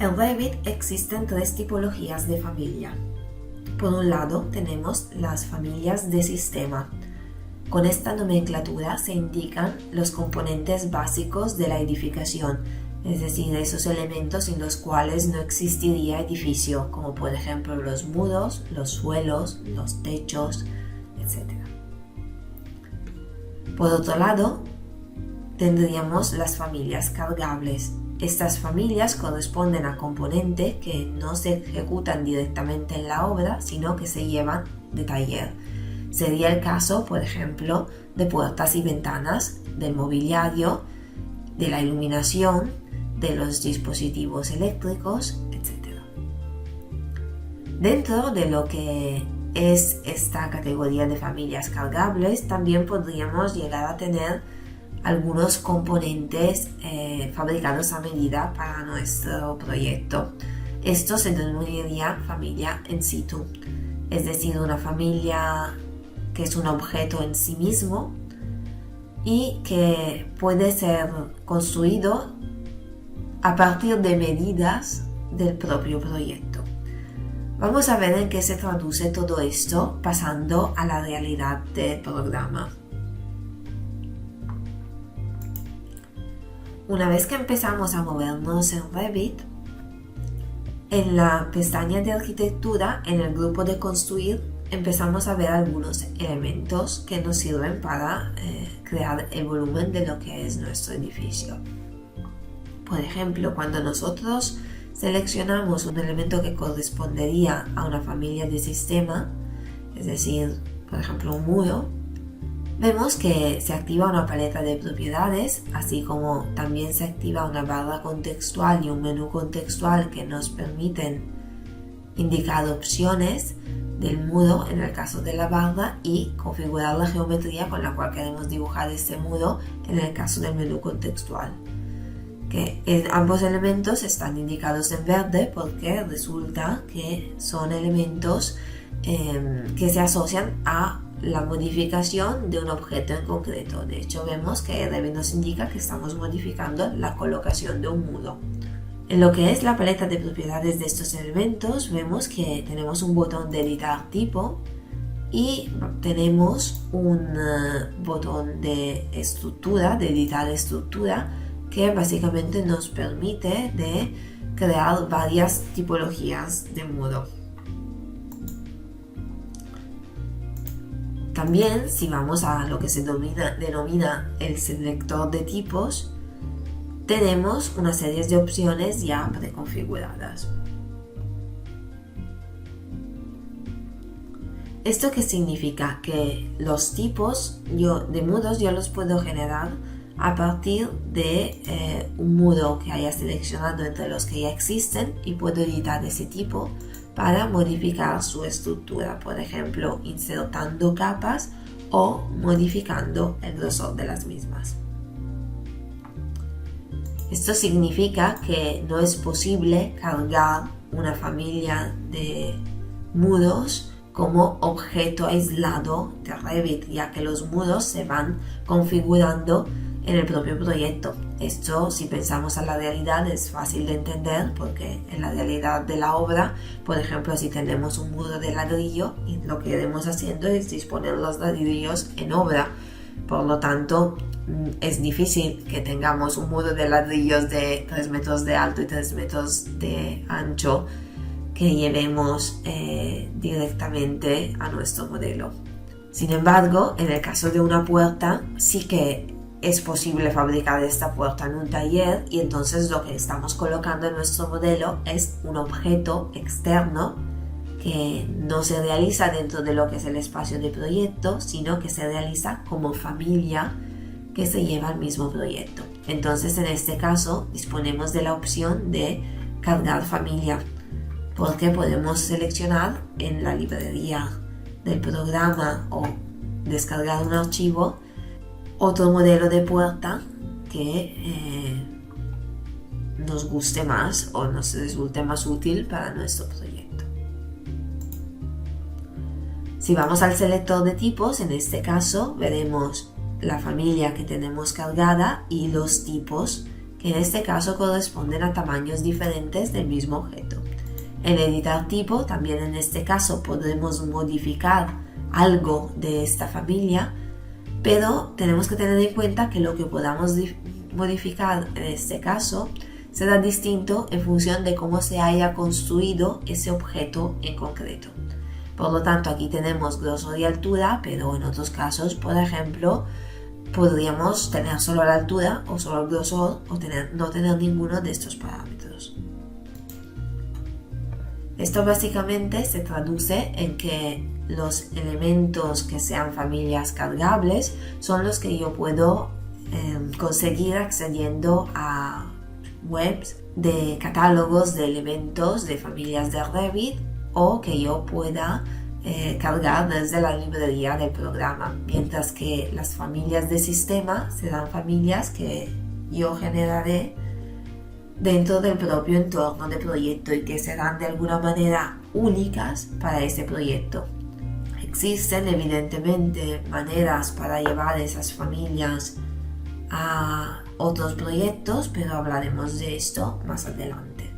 En Revit existen tres tipologías de familia. Por un lado tenemos las familias de sistema. Con esta nomenclatura se indican los componentes básicos de la edificación, es decir, esos elementos sin los cuales no existiría edificio, como por ejemplo los muros, los suelos, los techos, etc. Por otro lado, tendríamos las familias cargables. Estas familias corresponden a componentes que no se ejecutan directamente en la obra, sino que se llevan de taller. Sería el caso, por ejemplo, de puertas y ventanas, del mobiliario, de la iluminación, de los dispositivos eléctricos, etc. Dentro de lo que es esta categoría de familias cargables, también podríamos llegar a tener algunos componentes fabricados a medida para nuestro proyecto. Esto se denominaría familia in situ, es decir, una familia que es un objeto en sí mismo y que puede ser construido a partir de medidas del propio proyecto. Vamos a ver en qué se traduce todo esto pasando a la realidad del programa. Una vez que empezamos a movernos en Revit, en la pestaña de arquitectura, en el grupo de construir, empezamos a ver algunos elementos que nos sirven para crear el volumen de lo que es nuestro edificio. Por ejemplo, cuando nosotros seleccionamos un elemento que correspondería a una familia de sistema, es decir, por ejemplo un muro, vemos que se activa una paleta de propiedades, así como también se activa una barra contextual y un menú contextual que nos permiten indicar opciones del muro en el caso de la barra y configurar la geometría con la cual queremos dibujar este muro en el caso del menú contextual. Ambos elementos están indicados en verde porque resulta que son elementos que se asocian a la modificación de un objeto en concreto. De hecho, vemos que Revit nos indica que estamos modificando la colocación de un muro. En lo que es la paleta de propiedades de estos elementos, vemos que tenemos un botón de editar tipo y tenemos un botón de estructura, de editar estructura, que básicamente nos permite de crear varias tipologías de muro. También, si vamos a lo que se denomina el selector de tipos, tenemos una serie de opciones ya preconfiguradas. ¿Esto qué significa? Que los tipos de muros yo los puedo generar a partir de un muro que haya seleccionado entre los que ya existen y puedo editar ese tipo para modificar su estructura, por ejemplo, insertando capas o modificando el grosor de las mismas. Esto significa que no es posible cargar una familia de muros como objeto aislado de Revit, ya que los muros se van configurando en el propio proyecto. Esto, si pensamos a la realidad, es fácil de entender porque en la realidad de la obra, por ejemplo, si tenemos un muro de ladrillo y lo que iremos haciendo es disponer los ladrillos en obra, por lo tanto es difícil que tengamos un muro de ladrillos de 3 metros de alto y 3 metros de ancho que llevemos directamente a nuestro modelo. Sin embargo, en el caso de una puerta, sí que es posible fabricar esta puerta en un taller y entonces lo que estamos colocando en nuestro modelo es un objeto externo que no se realiza dentro de lo que es el espacio de proyecto, sino que se realiza como familia que se lleva al mismo proyecto. Entonces, en este caso, disponemos de la opción de cargar familia, porque podemos seleccionar en la librería del programa o descargar un archivo otro modelo de puerta que nos guste más o nos resulte más útil para nuestro proyecto. Si vamos al selector de tipos, en este caso veremos la familia que tenemos cargada y los tipos que en este caso corresponden a tamaños diferentes del mismo objeto. En editar tipo, también en este caso podremos modificar algo de esta familia, pero tenemos que tener en cuenta que lo que podamos modificar en este caso será distinto en función de cómo se haya construido ese objeto en concreto. Por lo tanto, aquí tenemos grosor y altura, pero en otros casos, por ejemplo, podríamos tener solo la altura o solo el grosor o no tener ninguno de estos parámetros. Esto básicamente se traduce en que los elementos que sean familias cargables son los que yo puedo conseguir accediendo a webs de catálogos de elementos de familias de Revit o que yo pueda cargar desde la librería del programa, mientras que las familias de sistema serán familias que yo generaré dentro del propio entorno de proyecto y que serán de alguna manera únicas para ese proyecto. Existen evidentemente maneras para llevar esas familias a otros proyectos, pero hablaremos de esto más adelante.